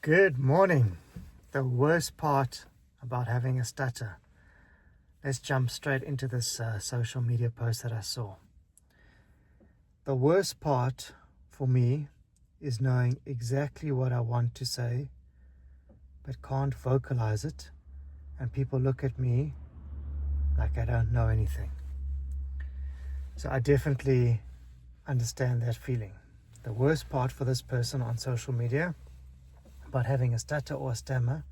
Good morning. The worst part about having a stutter. Let's jump straight into this social media post that I saw. The worst part for me is knowing exactly what I want to say, but can't vocalize it, and people look at me like I don't know anything. So I definitely understand that feeling. The worst part for this person on social media about having a stutter or a stammer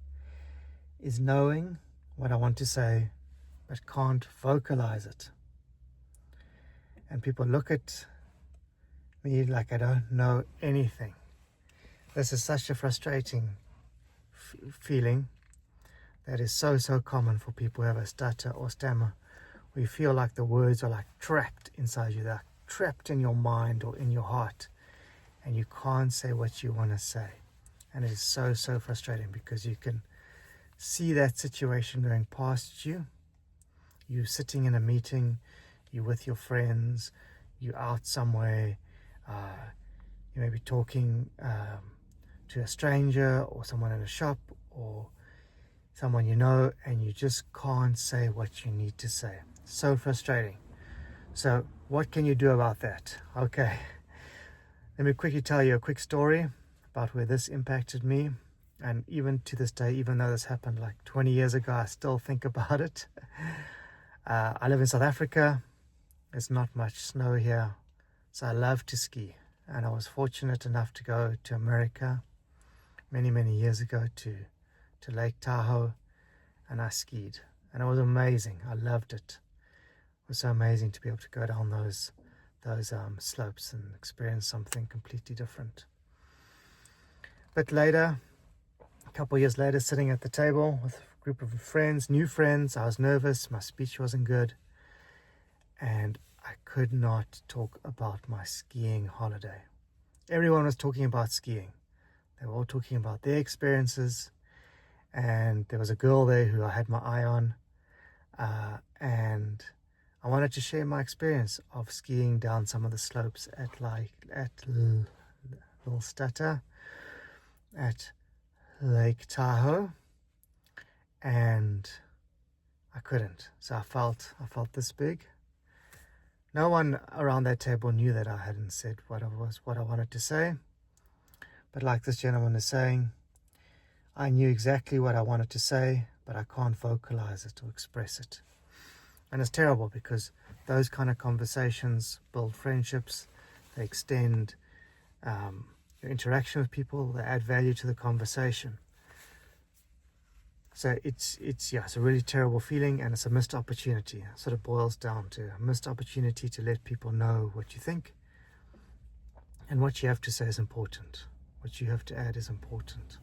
is knowing what I want to say but can't vocalize it. And people look at me like I don't know anything. This is such a frustrating feeling that is so common for people who have a stutter or stammer. We feel like the words are like trapped inside you. They're trapped in your mind or in your heart, and you can't say what you want to say. And it is so frustrating because you can see that situation going past you. You're sitting in a meeting, you're with your friends, you're out somewhere, you may be talking to a stranger or someone in a shop or someone you know, and you just can't say what you need to say. So frustrating. So what can you do about that? Okay, let me quickly tell you a quick story about where this impacted me. And even to this day, even though this happened like 20 years ago, I still think about it. I live in South Africa. There's not much snow here, so I love to ski. And I was fortunate enough to go to America many years ago to Lake Tahoe, and I skied. And it was amazing. I loved it. It was so amazing to be able to go down those slopes and experience something completely different. But later, a couple of years later, sitting at the table with a group of friends, new friends, I was nervous, my speech wasn't good, and I could not talk about my skiing holiday. Everyone was talking about skiing. They were all talking about their experiences, and there was a girl there who I had my eye on, and I wanted to share my experience of skiing down some of the slopes at Little Stutter, at Lake Tahoe, and I couldn't. So I felt this big. No one around that table knew that I hadn't said what I wanted to say. But like this gentleman is saying, I knew exactly what I wanted to say, but I can't vocalize it or express it. And it's terrible because those kind of conversations build friendships. They extend your interaction with people. They add value to the conversation. So it's a really terrible feeling, and it's a missed opportunity. It sort of boils down to a missed opportunity to let people know what you think, and what you have to say is important. What you have to add is important.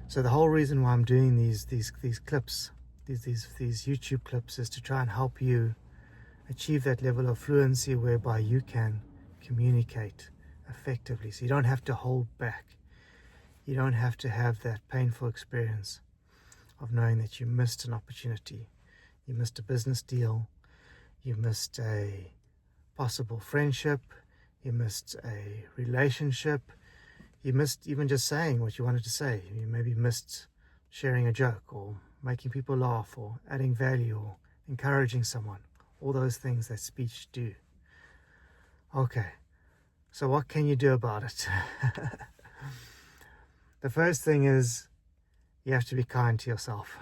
So the whole reason why I'm doing these clips, these YouTube clips, is to try and help you achieve that level of fluency whereby you can communicate effectively. So you don't have to hold back. You don't have to have that painful experience of knowing that you missed an opportunity. You missed a business deal. You missed a possible friendship. You missed a relationship. You missed even just saying what you wanted to say. You maybe missed sharing a joke or making people laugh or adding value or encouraging someone. All those things that speech do. Okay, so what can you do about it? The first thing is you have to be kind to yourself.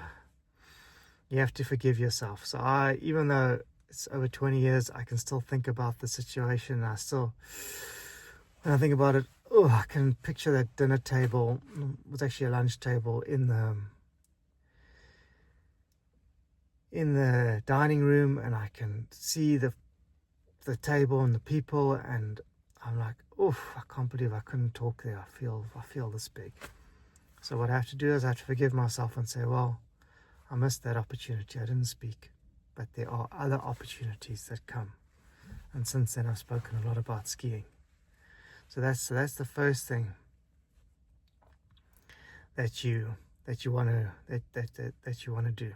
You have to forgive yourself. So even though it's over 20 years, I can still think about the situation. When I think about it, I can picture that dinner table. It was actually a lunch table in the dining room, and I can see the table and the people, and I'm like, I can't believe I couldn't talk there. I feel this big. So what I have to do is I have to forgive myself and say, well, I missed that opportunity. I didn't speak, but there are other opportunities that come. And since then, I've spoken a lot about skiing. So that's the first thing that you want to do.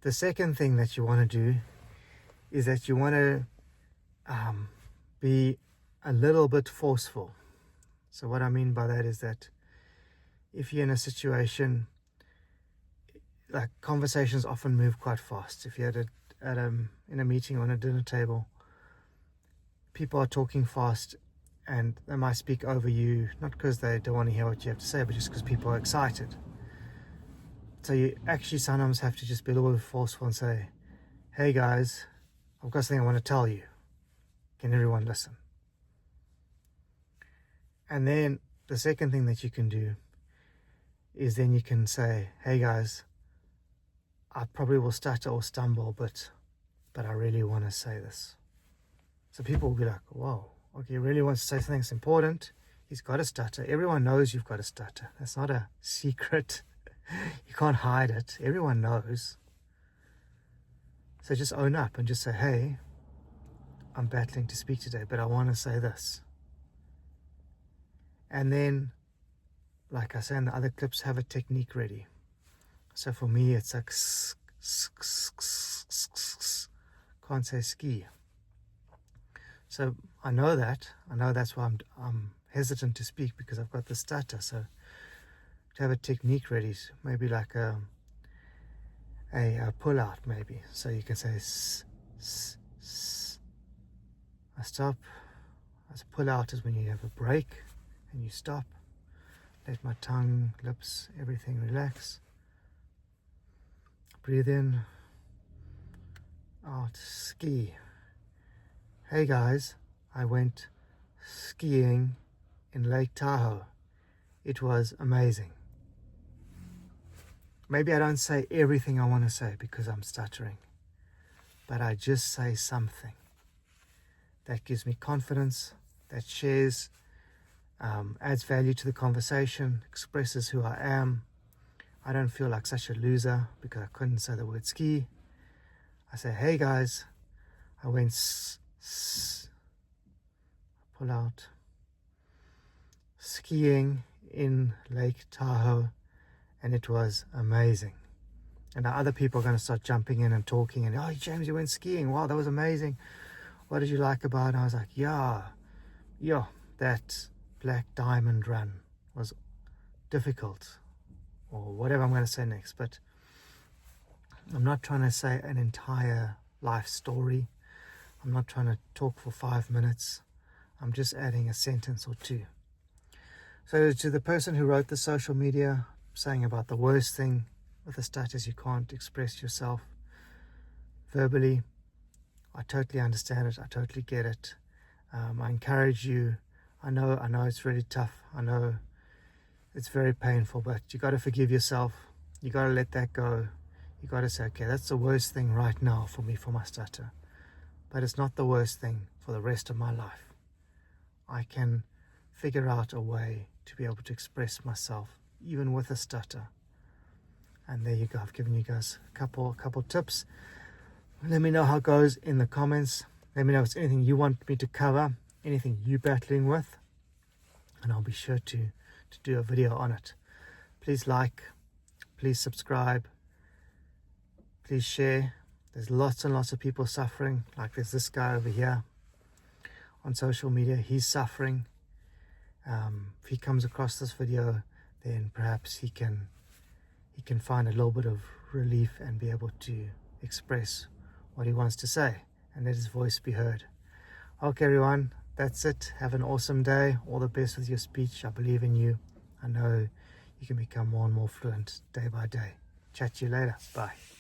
The second thing that you want to do is that you want to be a little bit forceful. So what I mean by that is that if you're in a situation, like conversations often move quite fast. If you're in a meeting or on a dinner table, people are talking fast and they might speak over you, not because they don't want to hear what you have to say, but just because people are excited. So you actually sometimes have to just be a little bit forceful and say, hey guys, I've got something I want to tell you. Can everyone listen? And then the second thing that you can do is then you can say, hey guys, I probably will stutter or stumble, but I really want to say this. So people will be like, whoa, okay, he really wants to say something that's important. He's got a stutter. Everyone knows you've got a stutter. That's not a secret. You can't hide it. Everyone knows. So just own up and just say, hey, I'm battling to speak today, but I want to say this. And then, like I say in the other clips, have a technique ready. So for me, it's like, can't say ski. So I know that's why I'm hesitant to speak, because I've got the stutter. So to have a technique ready, maybe like a pull out maybe. So you can say I stop. As a pull out is when you have a break and you stop. Let my tongue, lips, everything relax. Breathe in, out, ski. Hey guys, I went skiing in Lake Tahoe. It was amazing. Maybe I don't say everything I want to say because I'm stuttering, but I just say something that gives me confidence, that shares, adds value to the conversation, expresses who I am. I don't feel like such a loser because I couldn't say the word ski. I say, hey guys, I went pull out, skiing in Lake Tahoe, and it was amazing. And now other people are going to start jumping in and talking, and oh, James, you went skiing, wow, that was amazing, what did you like about it? And I was like, yeah, that Black Diamond run was difficult, or whatever I'm going to say next. But I'm not trying to say an entire life story. I'm not trying to talk for 5 minutes. I'm just adding a sentence or two. So to the person who wrote the social media saying about the worst thing with the stutters, you can't express yourself verbally, I totally understand it. I totally get it. I encourage you. I know it's really tough. I know it's very painful, but you got to forgive yourself. You got to let that go. You got to say, okay, that's the worst thing right now for me, for my stutter. But it's not the worst thing for the rest of my life. I can figure out a way to be able to express myself, even with a stutter. And there you go. I've given you guys a couple tips. Let me know how it goes in the comments. Let me know if it's anything you want me to cover, anything you're battling with, and I'll be sure to do a video on it. Please like, please subscribe, please share. There's lots and lots of people suffering. Like there's this guy over here on social media. He's suffering. If he comes across this video, then perhaps he can find a little bit of relief and be able to express what he wants to say and let his voice be heard. Okay, everyone, that's it. Have an awesome day. All the best with your speech. I believe in you. I know you can become more and more fluent day by day. Chat to you later. Bye.